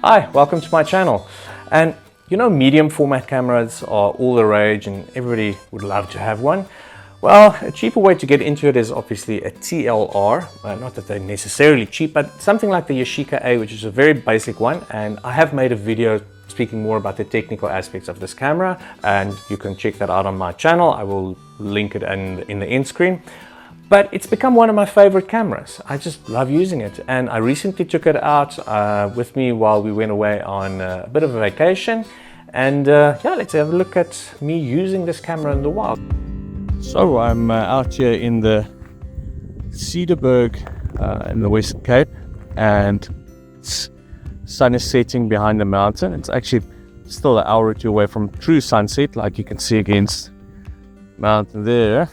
Hi, welcome to my channel. And you know, medium format cameras are all the rage and everybody would love to have one. Well, a cheaper way to get into it is obviously a TLR. Not that they're necessarily cheap, but something like the Yashica-A, which is a very basic one. And I have made a video speaking more about the technical aspects of this camera, and you can check that out on my channel. I will link it in the end screen. But it's become one of my favorite cameras. I just love using it. And I recently took it out with me while we went away on a bit of a vacation. And yeah, let's have a look at me using this camera in the wild. So I'm out here in the Cedarburg in the Western Cape, and sun is setting behind the mountain. It's actually still an hour or two away from true sunset, like you can see against the mountain there.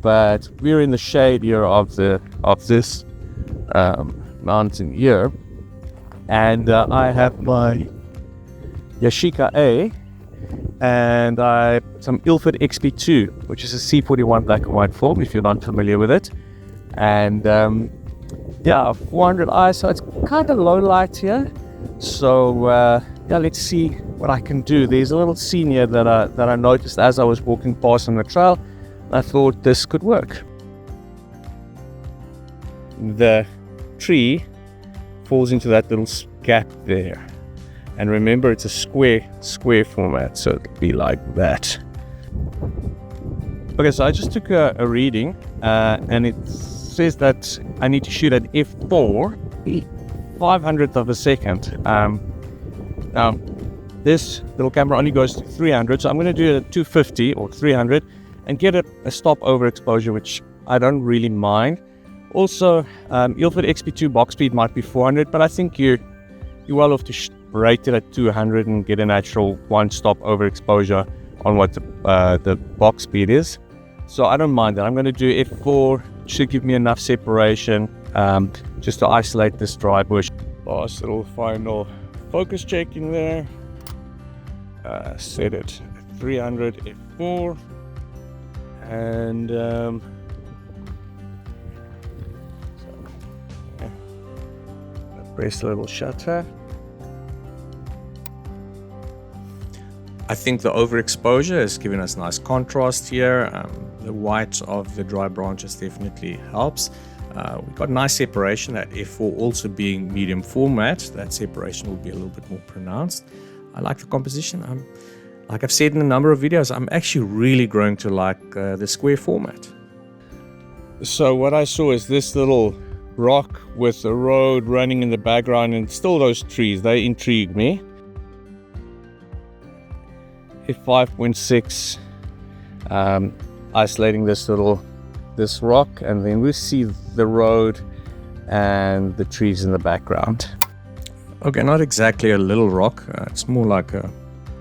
But we're in the shade here of this mountain here, and I have my Yashica-A and some Ilford XP2, which is a C41 black and white film, if you're not familiar with it. And yeah, 400 ISO. It's kind of low light here, so yeah, let's see what I can do. There's a little scene here that I noticed as I was walking past on the trail. I thought this could work. The tree falls into that little gap there, and remember, it's a square format, so it'll be like that. Okay, so I just took a reading, and it says that I need to shoot at f4 500th of a second. Now this little camera only goes to 300, so I'm going to do it at 250 or 300 and get a stop overexposure, which I don't really mind. Also, Ilford XP2 box speed might be 400, but I think you're well off to rate it at 200 and get a natural one stop overexposure on what the box speed is. So I don't mind that. I'm going to do f4. Should give me enough separation just to isolate this dry bush. Last little final focus checking there. Set it at 300 f4. And so, yeah. Press the little shutter. I think the overexposure has given us nice contrast here. The white of the dry branches definitely helps. We've got nice separation at f4, also being medium format. That separation will be a little bit more pronounced. I like the composition. Like I've said in a number of videos, I'm actually really growing to like the square format. So what I saw is this little rock with a road running in the background, and still those trees, they intrigue me. f5.6, isolating this rock, and then we see the road and the trees in the background. Okay, not exactly a little rock, it's more like a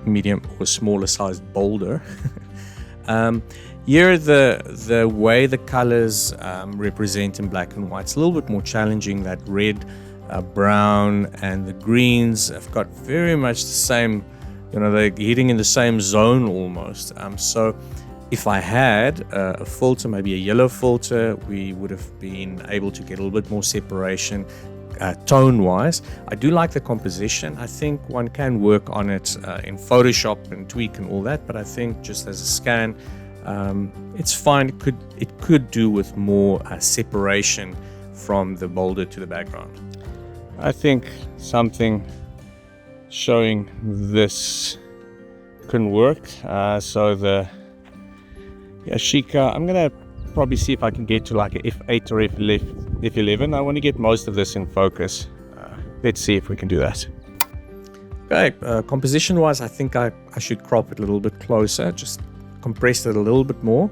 medium or smaller sized boulder. Here the way the colors represent in black and white, it's a little bit more challenging. That red, brown and the greens have got very much the same, you know, they're hitting in the same zone almost. So if I had a filter, maybe a yellow filter, we would have been able to get a little bit more separation tone-wise. I do like the composition. I think one can work on it in Photoshop and tweak and all that, but I think just as a scan, it's fine. It could do with more separation from the boulder to the background. I think something showing this can work. So the Yashica, I'm gonna probably see if I can get to like a f8 or f11. I want to get most of this in focus. Let's see if we can do that. Okay, composition wise, I think I should crop it a little bit closer, just compress it a little bit more.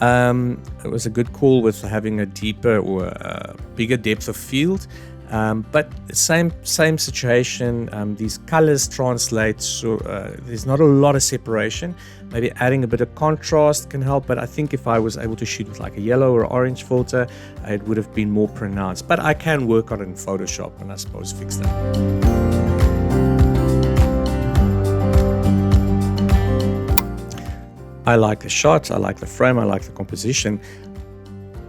It was a good call with having a deeper or a bigger depth of field. But same situation, these colors translate, so there's not a lot of separation. Maybe adding a bit of contrast can help, but I think if I was able to shoot with like a yellow or orange filter, it would have been more pronounced. But I can work on it in Photoshop and I suppose fix that. I like the shot, I like the frame, I like the composition.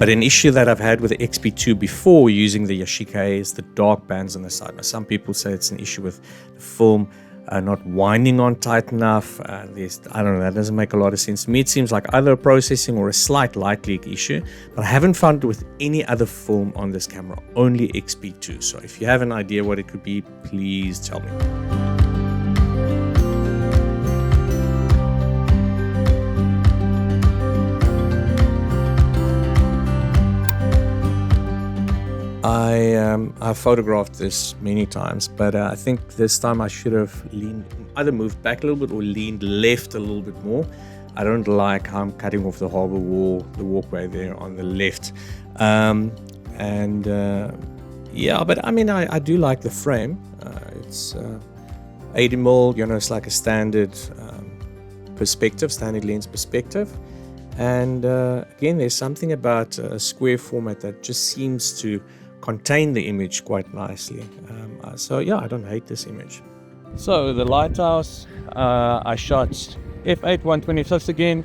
But an issue that I've had with the XP2 before using the Yashica-A is the dark bands on the side. Now, some people say it's an issue with the film not winding on tight enough. I don't know, that doesn't make a lot of sense to me. It seems like either a processing or a slight light leak issue, but I haven't found it with any other film on this camera, only XP2. So if you have an idea what it could be, please tell me. I photographed this many times, but I think this time I should have either moved back a little bit or leaned left a little bit more. I don't like how I'm cutting off the harbor wall, the walkway there on the left. Yeah, but I mean, I do like the frame. It's 80mm, you know, it's like a standard perspective, standard lens perspective. And again, there's something about a square format that just seems to contain the image quite nicely. So yeah, I don't hate this image. So the lighthouse, I shot F8 125 again.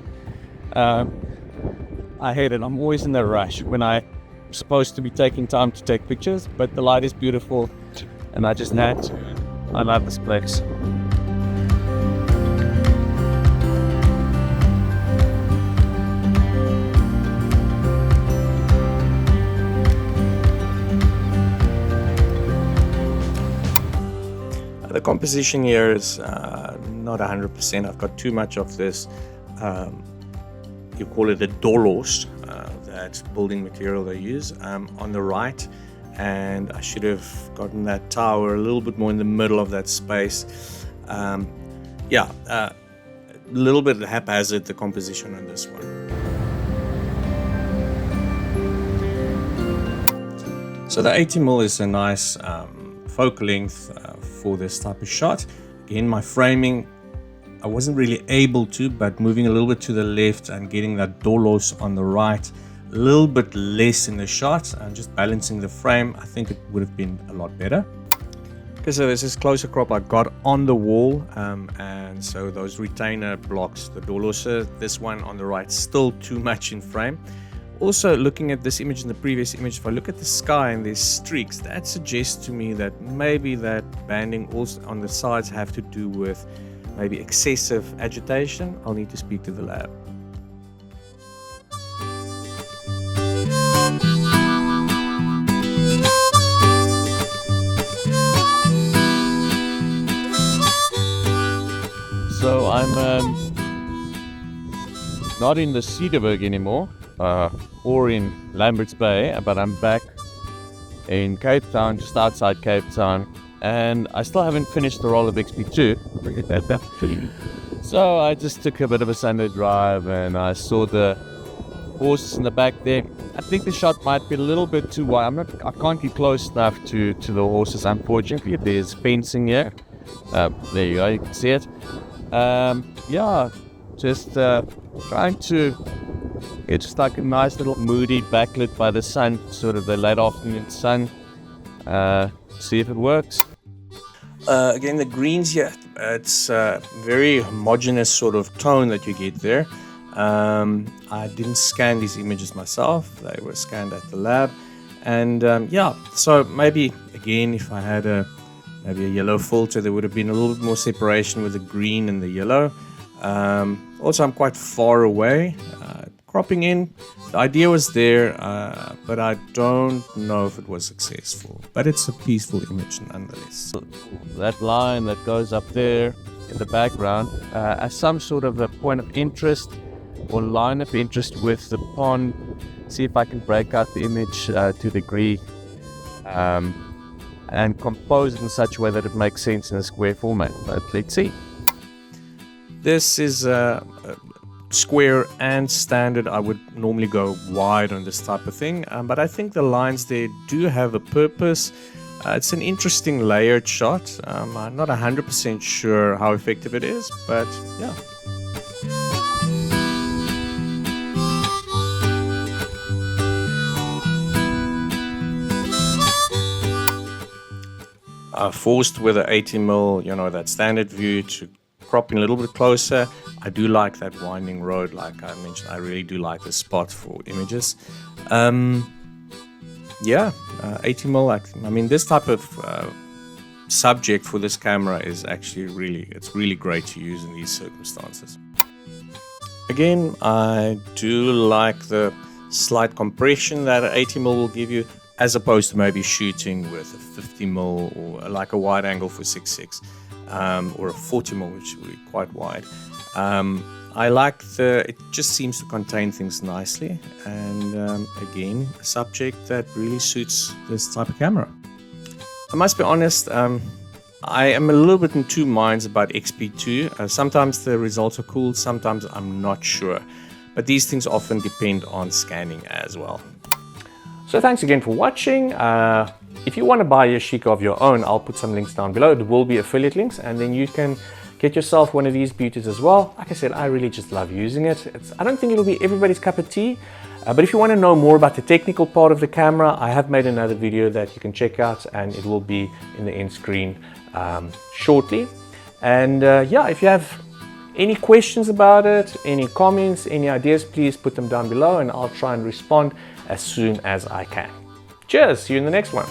I hate it. I'm always in a rush when I'm supposed to be taking time to take pictures, but the light is beautiful and I just had to. I love this place. The composition here is not 100%. I've got too much of this, you call it a dolos, that building material they use on the right, and I should have gotten that tower a little bit more in the middle of that space. Yeah, a little bit haphazard, the composition on this one. So the 80mm is a nice focal length for this type of shot. Again, my framing, I wasn't really able to, but moving a little bit to the left and getting that dolos on the right, a little bit less in the shot, and just balancing the frame, I think it would have been a lot better. Okay, so there's this closer crop I got on the wall, and so those retainer blocks, the dolos, this one on the right, still too much in frame. Also, looking at this image and the previous image, if I look at the sky and there's streaks, that suggests to me that maybe that banding also on the sides have to do with maybe excessive agitation. I'll need to speak to the lab. So I'm not in the Cedarburg anymore. Or in Lambert's Bay, but I'm back in Cape Town, just outside Cape Town, and I still haven't finished the roll of XP2. So I just took a bit of a Sunday drive and I saw the horses in the back there. I think the shot might be a little bit too wide. I can't get close enough to the horses, unfortunately. There's fencing here. There you go, you can see it. Yeah, just trying to. It's just like a nice little moody backlit by the sun, sort of the late afternoon sun. See if it works. Again, the greens here, it's a very homogeneous sort of tone that you get there. I didn't scan these images myself. They were scanned at the lab. And yeah, so maybe, again, if I had maybe a yellow filter, there would have been a little bit more separation with the green and the yellow. Also, I'm quite far away. Cropping in, the idea was there, but I don't know if it was successful. But it's a peaceful image nonetheless. That line that goes up there in the background as some sort of a point of interest or line of interest with the pond. See if I can break out the image to a degree and compose it in such a way that it makes sense in a square format. But let's see. This is square and standard. I would normally go wide on this type of thing, but I think the lines there do have a purpose. It's an interesting layered shot. I'm not 100% sure how effective it is, but yeah. Forced with an 80mm, you know, that standard view to cropping a little bit closer, I do like that winding road. Like I mentioned, I really do like the spot for images. Yeah, 80mm. I mean, this type of subject for this camera is actually really great to use in these circumstances. Again, I do like the slight compression that an 80mm will give you, as opposed to maybe shooting with a 50mm or like a wide angle for 6.6, or a 40mm, which will be quite wide. I like it just seems to contain things nicely, and again, a subject that really suits this type of camera. I must be honest, I am a little bit in two minds about XP2. Sometimes the results are cool, sometimes I'm not sure. But these things often depend on scanning as well. So thanks again for watching. If you want to buy a Yashica of your own, I'll put some links down below. There will be affiliate links, and then you can get yourself one of these beauties as well. Like I said, I really just love using it. I don't think it'll be everybody's cup of tea, but if you want to know more about the technical part of the camera, I have made another video that you can check out, and it will be in the end screen shortly. And yeah, if you have any questions about it, any comments, any ideas, please put them down below, and I'll try and respond as soon as I can. Cheers, see you in the next one.